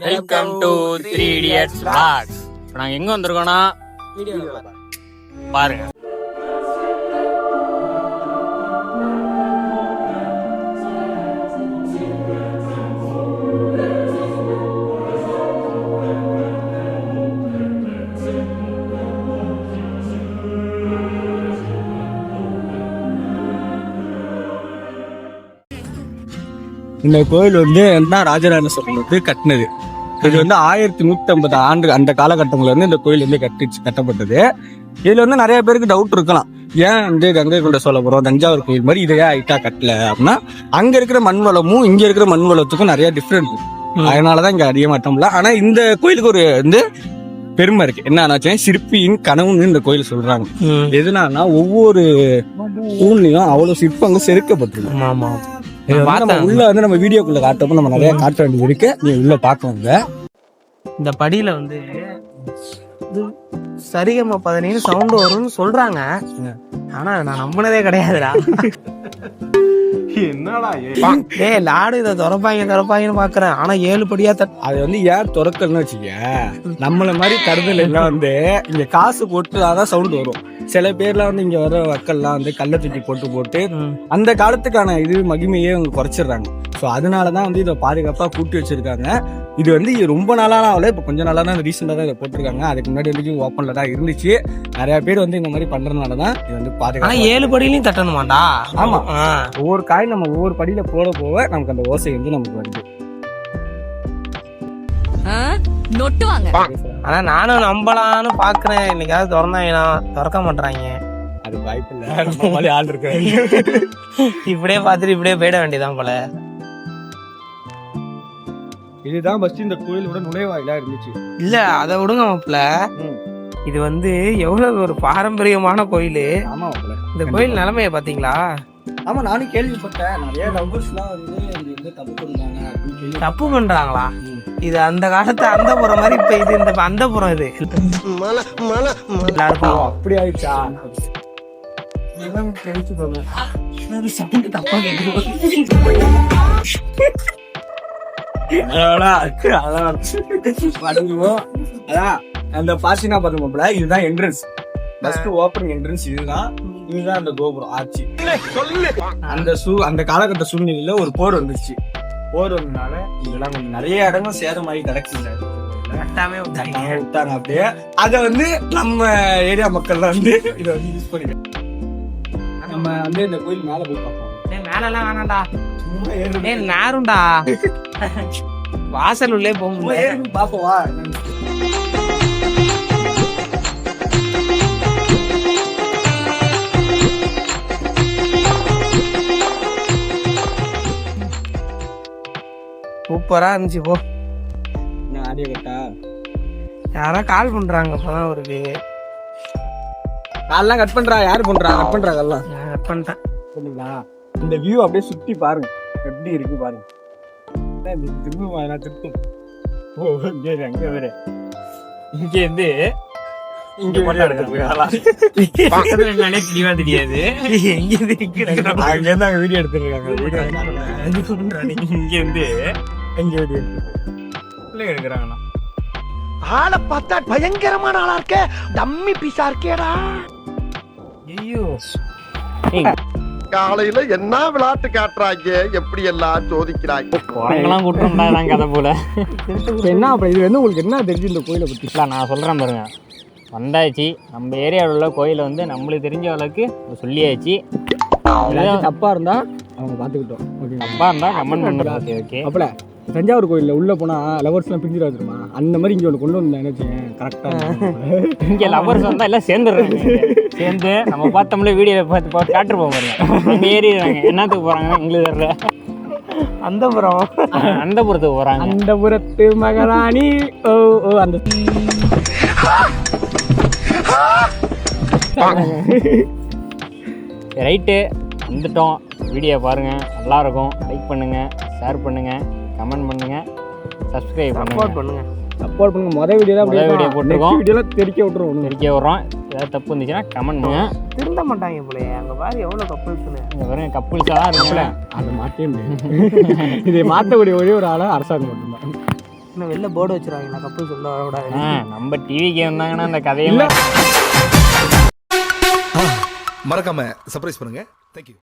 Welcome to 3 Idiots Vlogs. நாங்க எங்க வந்திருக்கோம்னா பாருங்க. இந்த கோயில் வந்து என்ன ராஜராஜ சோழன் வந்து கட்டினது. இது வந்து 1150 ஆண்டு அந்த காலகட்டங்கள்ல வந்து இந்த கோயில் வந்து கட்டப்பட்டது. இதுல வந்து நிறைய பேருக்கு டவுட் இருக்கலாம், ஏன் வந்து கங்கை கொண்ட சோழபுரம் தஞ்சாவூர் கோயில் மாதிரி இதையே ஹைட்டா கட்டல அப்படின்னா, அங்க இருக்கிற மண் வளமும் இங்க இருக்கிற மண் வளத்துக்கும் நிறைய டிஃப்ரெண்ட். அதனாலதான் இங்க அதிகமா கட்டல. ஆனா இந்த கோயிலுக்கு ஒரு வந்து பெருமை இருக்கு. என்ன ஆனாச்சுன்னா, சிற்பியின் கனவுன்னு இந்த கோயில் சொல்றாங்க. எதுனாலனா ஒவ்வொரு தூண்லயும் அவ்வளவு சிற்பங்கள் செதுக்கப்பட்டிருக்கு. ஆமா, உள்ள வந்து நம்ம வீடியோக்குள்ள காட்டப்போ நம்ம நிறைய காட்ட வேண்டியது இருக்கு. நீ உள்ள பாக்கவங்க இந்த படியில வந்து சரிகம 17 சவுண்ட் வரும்னு சொல்றாங்க. ஆனா நான் நம்பினதே கிடையாதுடா. என்னடா லாடு இதை திறப்பாங்கன்னு பாக்குறேன். ஆனா 7 படியா அது வந்து ஏன் திறக்கலன்னு வச்சுக்க, நம்மள மாதிரி கருதல் எல்லாம் வந்து இங்க காசு போட்டு அதான் சவுண்ட் வரும். சில பேர்லாம் வந்து இங்க வர மக்கள்லாம் வந்து கல்லை தூக்கி போட்டு அந்த காலத்துக்கான இது மகிமையே அவங்க குறைச்சிடுறாங்க. ஸோ அதனாலதான் வந்து இதை பாதுகாப்பா கூட்டி வச்சிருக்காங்க. இது வந்து ரொம்ப நாளான ஆகல, இப்போ கொஞ்சம் நாளா தான் ரீசெண்டா தான் இதை போட்டிருக்காங்க. அதுக்கு முன்னாடி வந்து ஓப்பன்ல தான் இருந்துச்சு. நிறைய பேர் வந்து இந்த மாதிரி பண்றதுனாலதான் இது வந்து பாதுகாப்பு. 7 படியிலையும் தட்டணுமாண்டா? ஆமா, ஒவ்வொரு காய் நம்ம ஒவ்வொரு படியில போக நமக்கு அந்த ஓசை வந்து நமக்கு வருது. ஆனா நானும் நம்பலான்னு பாக்குறேன். இன்னைக்காவது திறந்தாங்கன்னா திறக்க மாட்டாங்க. அது வாய்ப்பு இல்ல, நம்ம மாதிரி ஆள் இருக்கு. இப்படியே பாத்துட்டு இப்படியே போயிட வேண்டியதான் போல. இதுதான் ஃபர்ஸ்ட் இந்த கோயிலோட நுழைவாயிலா இருந்துச்சு. இல்ல அதை விடுங்க மாப்பிள்ள, இது வந்து எவ்வளவு ஒரு பாரம்பரியமான கோயில். ஆமா மாப்பிள்ள, இந்த கோயில் நிலைமைய பாத்தீங்களா? ஆமா, நானும் கேள்விப்பட்டேன். நிறைய லவ்வர்ஸ் எல்லாம் வந்து தப்பு பண்றாங்க. தப்பு பண்றாங்களா? இது அந்த காலத்து அந்தபுரம் மாதிரி. இப்ப இது இந்த அந்தபுரம் இது அப்படி ஆயிடுச்சா? அந்த பாசினா பாத்தோம்ல, இதுதான் என்ட்ரன்ஸ். ஃபர்ஸ்ட் ஓப்பனிங் என்ட்ரன்ஸ் இதுதான். இதுதான் அந்த கோபுரம் ஆச்சு. அந்த காலகட்ட சூழ்நிலையில ஒரு போர் வந்துருச்சு. போர் வந்ததுனால இதெல்லாம் கொஞ்சம் நிறைய இடங்கள் சேதமாகி கிடக்குது. அப்படியே அத வந்து நம்ம ஏரியா மக்கள்லாம் வந்து இதை வந்து யூஸ் பண்ணிக்கலாம். நம்ம வந்து இந்த கோயில் மேல போய் பார்ப்போம். மேலாம் வேணாண்டா, நேரும்டா. வாசல் உள்ளே போக பாப்போவா? சூப்பரா இருந்துச்சு. போ, ஆடியோ கட்டா யாரா கால் பண்றாங்க. அப்பதான் ஒரு கால்லாம் கட் பண்றா. யாரு பண்றா? கட் பண்றாங்க எல்லாம். கட் பண்ணிட்டேன். சரிங்களா? இந்த வியூ அப்படியே சுத்தி பாருங்க, எப்படி இருக்கு பாருங்க. திருப்பும். ஓ, அங்க வேற இங்க இருந்து இங்க மட்டும் பக்கத்துல தெளிவா தெரியாது. அங்க இருந்து அங்க வீடியோ எடுத்துருக்காங்க. இங்க இருந்து எங்க வீடியோ பிள்ளைங்க எடுக்கிறாங்கண்ணா. ஆளை பார்த்தா பயங்கரமான ஆளா இருக்க, டம்மி பீஸா இருக்கேடா. ஐயோ, காலையில என்ன விளையாட்டு காட்டுறாங்க, எப்படி எல்லாம் சோதிக்கிறாங்க. குரங்கெல்லாம் கூட்டம் கதை போல. என்ன அப்ப இது வந்து உங்களுக்கு என்ன தெரிஞ்சு இந்த கோயிலை பத்தி? நான் சொல்றேன் பாருங்க. வந்தாச்சு, நம்ம ஏரியாவில் உள்ள கோயிலை வந்து நம்மளுக்கு தெரிஞ்ச அளவுக்கு சொல்லியாச்சு. தப்பா இருந்தா அவங்க பாத்துக்கிட்டோம். தப்பா இருந்தா கமெண்ட் பண்ணுங்க. ஓகே. அப்பல தஞ்சாவூர் கோயில்ல உள்ள போனா லவர்ஸ் எல்லாம் பிரிஞ்சிட வச்சிருமா, அந்த மாதிரி இங்க ஒண்ணு கொண்டு வந்து நினைச்சேன். கரெக்டா இங்க லவர்ஸ் வந்தா எல்லாம் சேர்ந்துடுறாங்க. சேர்ந்து நம்ம பார்த்தோம்ல வீடியோ பார்த்து காட்டுருப்போம் பாருங்க. நம்ம ஏறிடுறாங்க. என்னத்துக்கு போறாங்க எங்களுக்கு தெரியல. அந்தபுரத்துக்கு போறாங்க. அந்தபுரத்து மகாராணி. ஓ ஓ, அந்த ரைட்டு வந்துட்டோம். வீடியோ பாருங்க, நல்லா இருக்கும். லைக் பண்ணுங்க, ஷேர் பண்ணுங்க, கமெண்ட் பண்ணுங்க, சப்ஸ்கிரைப் பண்ணுங்க. சப்போர்ட் பண்ணுங்க. மொதல் வீடியோ போட்டுருக்கோம். வீடியோல தெரிக்க விட்டுறோம். ஏதாவது தப்பு இருந்துச்சுன்னா கமெண்ட் பண்ணுங்க. திருந்த மாட்டாங்க போல. அங்க பாரு எவ்வளவு கப்புள்ஸ் பாருங்க, கப்புள்ஸா இருக்குல்ல, அதை மாற்றவே முடியாது. இதை மாற்றக்கூடிய ஒரே ஒரு ஆளா அரசாங்கம் மட்டும்தான். இன்னும் வெளில போர்டு வச்சிருக்காங்க கப்பல் சொல்ல வரக்கூடாது. நம்ம டிவிக்கு வந்தாங்கன்னா அந்த கதையெல்லாம் மறக்காம சர்ப்ரைஸ் பண்ணுங்க. தேங்க்யூ.